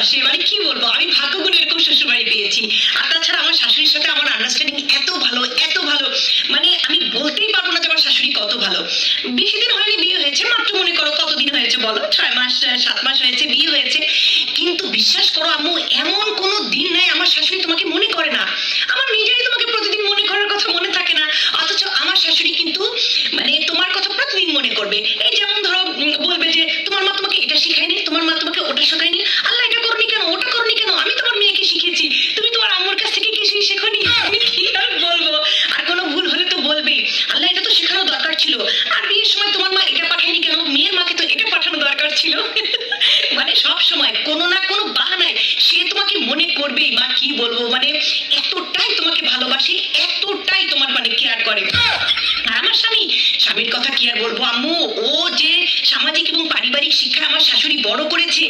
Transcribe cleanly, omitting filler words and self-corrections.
ভালোবাসে, মানে কি বলবো, আমি ভাগ্য করে এরকম শ্বশুর বাড়ি পেয়েছি। আর তাছাড়া আমার শাশুড়ির সাথে আমার আন্ডারস্ট্যান্ডিং এত ভালো, এত ভালো, মানে আমি বলতেই পারবো না যে আমার শাশুড়ি কত ভালো। বেশি দিন হয়নি বিয়ে হয়েছে, মাত্র মনে করো কতদিন হয়েছে বলো, 6 মাস 7 মাস হয়েছে বিয়ে হয়েছে। কিন্তু বিশ্বাস করো আম্মু, এমন কোনো দিন নাই আমার শাশুড়ি তোমাকে মনে করে না। আমার নিজেরই তোমাকে প্রতিদিন মনে করার কথা মনে থাকে না, অথচ আমার শাশুড়ি কিন্তু মানে তোমার কথা প্রতিদিন মনে করবে। এই যেমন ধরো বলবে যে তোমার মা তোমাকে এটা শিখায়নি, তোমার মা তোমাকে ওটা শেখায়নি, আল্লাহ এটা করনি কেন, ওটা করনি কেন, আমি তোমার মেয়েকে শিখেছি, তুমি তোমার আম্মুর কাছ থেকে কিছুই শেখনি। আমি কি আর বলবো, আর কোনো ভুল হলে তো বলবে আল্লাহ এটা তো শেখানো দরকার ছিল, আর বিয়ের সময় তোমার মা এটা পাঠায়নি কেন, মেয়ের মাকে তো এটা পাঠানো দরকার ছিল। মানে সব সময় কোনো না কোনো বাহানায় সে তোমাকে মনে করবেই। মা কি বলবো, মানে এতটাই তোমাকে ভালোবাসি, এতটাই তোমার মানে কেয়ার করে। আর আমার স্বামী, স্বামীর কথা কি আর বলবো আম্মু, ও যে সামাজিক এবং পারিবারিক শিক্ষা আমার শাশুড়ি বড় করেছে।